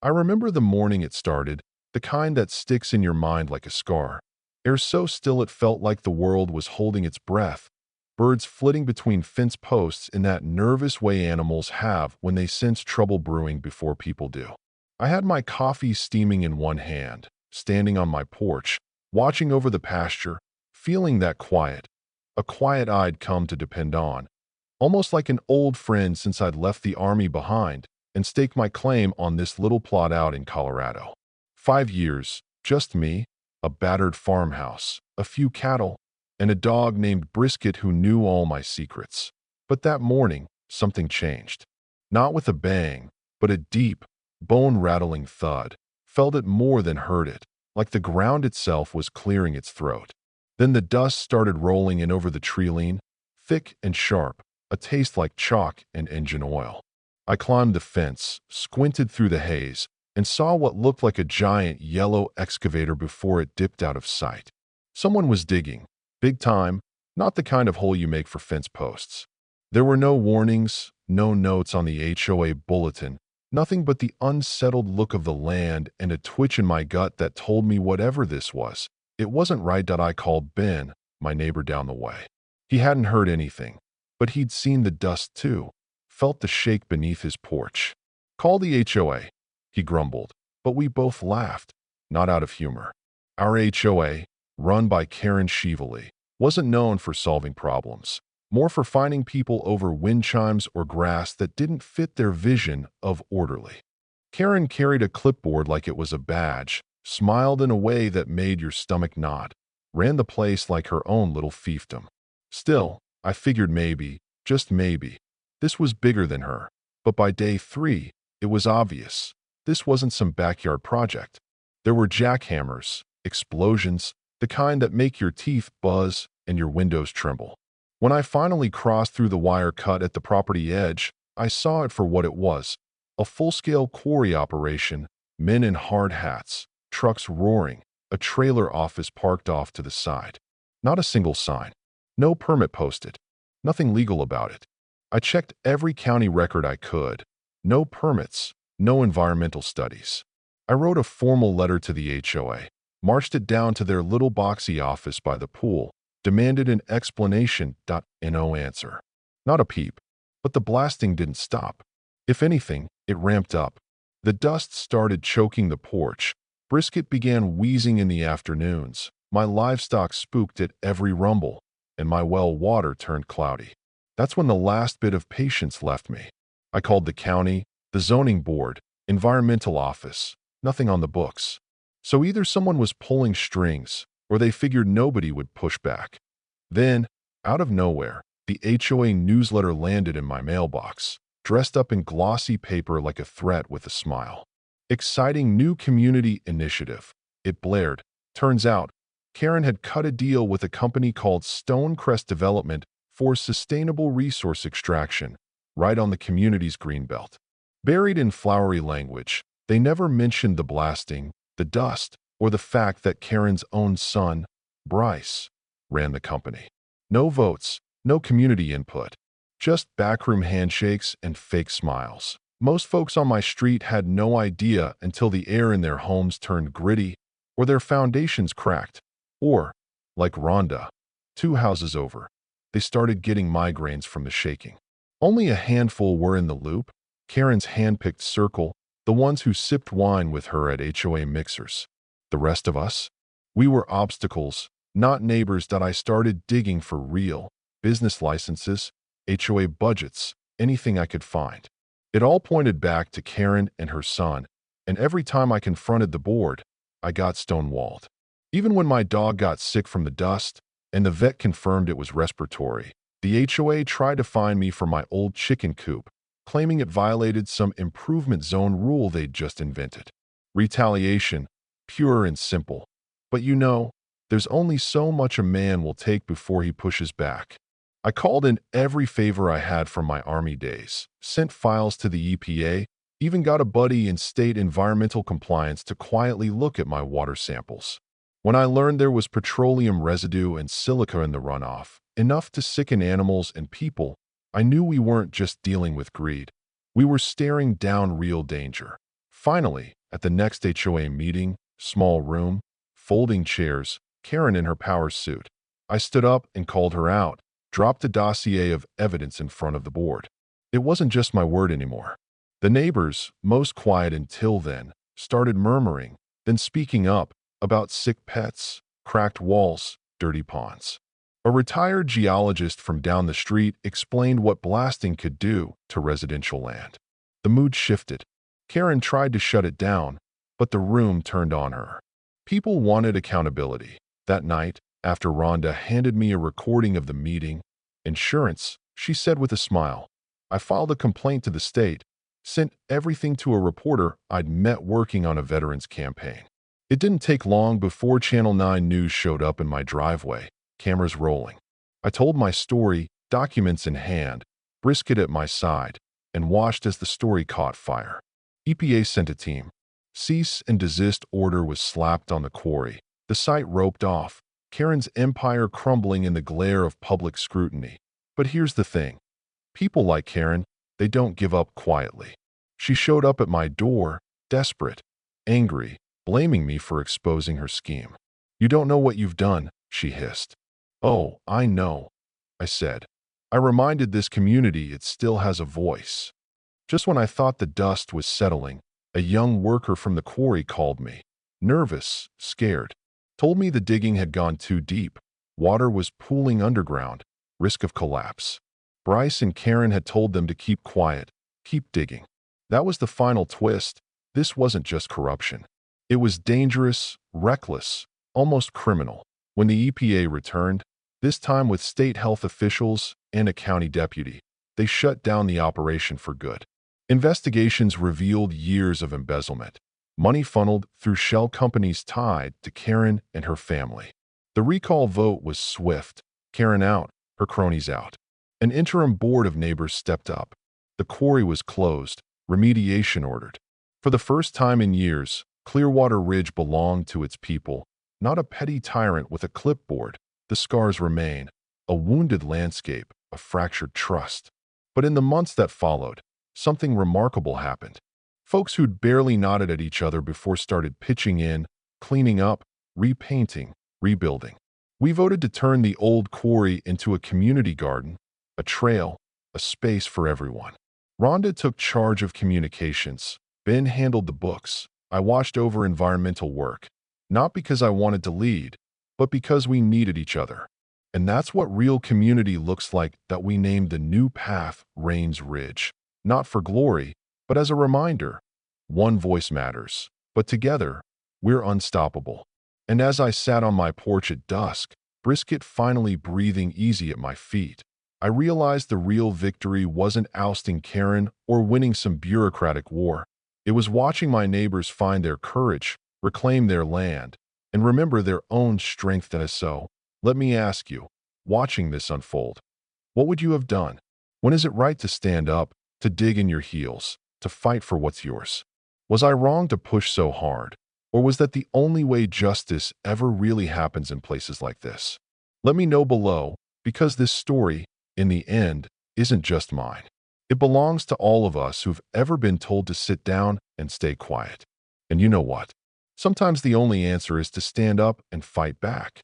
I remember the morning it started, the kind that sticks in your mind like a scar. Air so still it felt like the world was holding its breath. Birds flitting between fence posts in that nervous way animals have when they sense trouble brewing before people do. I had my coffee steaming in one hand, standing on my porch, watching over the pasture, feeling that quiet. A quiet I'd come to depend on, almost like an old friend since I'd left the army behind and staked my claim on this little plot out in Colorado. 5 years, just me, a battered farmhouse, a few cattle, and a dog named Brisket who knew all my secrets. But that morning, something changed. Not with a bang, but a deep, bone-rattling thud. Felt it more than heard it, like the ground itself was clearing its throat. Then the dust started rolling in over the tree-line, thick and sharp, a taste like chalk and engine oil. I climbed the fence, squinted through the haze, and saw what looked like a giant yellow excavator before it dipped out of sight. Someone was digging, big time, not the kind of hole you make for fence posts. There were no warnings, no notes on the HOA bulletin, nothing but the unsettled look of the land and a twitch in my gut that told me whatever this was, it wasn't right. I called Ben, my neighbor down the way. He hadn't heard anything, but he'd seen the dust too, felt the shake beneath his porch. Call the HOA, he grumbled, but we both laughed, not out of humor. Our HOA, run by Karen Shively, wasn't known for solving problems, more for finding people over wind chimes or grass that didn't fit their vision of orderly. Karen carried a clipboard like it was a badge, smiled in a way that made your stomach knot, ran the place like her own little fiefdom. Still, I figured maybe, just maybe, this was bigger than her. But by day 3, it was obvious. This wasn't some backyard project. There were jackhammers, explosions, the kind that make your teeth buzz and your windows tremble. When I finally crossed through the wire cut at the property edge, I saw it for what it was, a full-scale quarry operation, men in hard hats, trucks roaring, a trailer office parked off to the side. Not a single sign. No permit posted. Nothing legal about it. I checked every county record I could. No permits, no environmental studies. I wrote a formal letter to the HOA, marched it down to their little boxy office by the pool, demanded an explanation. No answer. Not a peep. But the blasting didn't stop. If anything, it ramped up. The dust started choking the porch. Brisket began wheezing in the afternoons. My livestock spooked at every rumble, and my well water turned cloudy. That's when the last bit of patience left me. I called the county, the zoning board, environmental office. Nothing on the books. So either someone was pulling strings, or they figured nobody would push back. Then, out of nowhere, the HOA newsletter landed in my mailbox, dressed up in glossy paper like a threat with a smile. Exciting new community initiative. It blared. Turns out, Karen had cut a deal with a company called Stonecrest Development for sustainable resource extraction, right on the community's greenbelt. Buried in flowery language, they never mentioned the blasting, the dust, or the fact that Karen's own son, Bryce, ran the company. No votes, no community input, just backroom handshakes and fake smiles. Most folks on my street had no idea until the air in their homes turned gritty, or their foundations cracked, or, like Rhonda, 2 houses over, they started getting migraines from the shaking. Only a handful were in the loop, Karen's hand-picked circle, the ones who sipped wine with her at HOA mixers. The rest of us? We were obstacles, not neighbors. I started digging for real, business licenses, HOA budgets, anything I could find. It all pointed back to Karen and her son, and every time I confronted the board, I got stonewalled. Even when my dog got sick from the dust, and the vet confirmed it was respiratory, the HOA tried to fine me for my old chicken coop, claiming it violated some improvement zone rule they'd just invented. Retaliation, pure and simple. But there's only so much a man will take before he pushes back. I called in every favor I had from my Army days, sent files to the EPA, even got a buddy in state environmental compliance to quietly look at my water samples. When I learned there was petroleum residue and silica in the runoff, enough to sicken animals and people, I knew we weren't just dealing with greed. We were staring down real danger. Finally, at the next HOA meeting, small room, folding chairs, Karen in her power suit. I stood up and called her out, dropped a dossier of evidence in front of the board. It wasn't just my word anymore. The neighbors, most quiet until then, started murmuring, then speaking up about sick pets, cracked walls, dirty ponds. A retired geologist from down the street explained what blasting could do to residential land. The mood shifted. Karen tried to shut it down, but the room turned on her. People wanted accountability. That night, after Rhonda handed me a recording of the meeting, "Insurance," she said with a smile. I filed a complaint to the state, sent everything to a reporter I'd met working on a veterans campaign. It didn't take long before Channel 9 News showed up in my driveway, cameras rolling. I told my story, documents in hand, brisket at my side, and watched as the story caught fire. EPA sent a team. Cease and desist order was slapped on the quarry. The site roped off, Karen's empire crumbling in the glare of public scrutiny. But here's the thing. People like Karen, they don't give up quietly. She showed up at my door, desperate, angry, blaming me for exposing her scheme. "You don't know what you've done," she hissed. "Oh, I know," I said. "I reminded this community it still has a voice." Just when I thought the dust was settling, a young worker from the quarry called me. Nervous, scared. Told me the digging had gone too deep. Water was pooling underground, risk of collapse. Bryce and Karen had told them to keep quiet, keep digging. That was the final twist. This wasn't just corruption. It was dangerous, reckless, almost criminal. When the EPA returned, this time with state health officials and a county deputy, they shut down the operation for good. Investigations revealed years of embezzlement, money funneled through shell companies tied to Karen and her family. The recall vote was swift. Karen out, her cronies out. An interim board of neighbors stepped up. The quarry was closed, remediation ordered. For the first time in years, Clearwater Ridge belonged to its people, not a petty tyrant with a clipboard. The scars remain, a wounded landscape, a fractured trust. But in the months that followed, something remarkable happened. Folks who'd barely nodded at each other before started pitching in, cleaning up, repainting, rebuilding. We voted to turn the old quarry into a community garden, a trail, a space for everyone. Rhonda took charge of communications. Ben handled the books. I watched over environmental work, not because I wanted to lead, but because we needed each other. And that's what real community looks like that we named the new path Rains Ridge. Not for glory, but as a reminder. One voice matters, but together, we're unstoppable. And as I sat on my porch at dusk, brisket finally breathing easy at my feet, I realized the real victory wasn't ousting Karen or winning some bureaucratic war. It was watching my neighbors find their courage, reclaim their land, and remember their own strength. And so, let me ask you, watching this unfold, what would you have done? When is it right to stand up, to dig in your heels, to fight for what's yours? Was I wrong to push so hard? Or was that the only way justice ever really happens in places like this? Let me know below, because this story, in the end, isn't just mine. It belongs to all of us who've ever been told to sit down and stay quiet. And you know what? Sometimes the only answer is to stand up and fight back.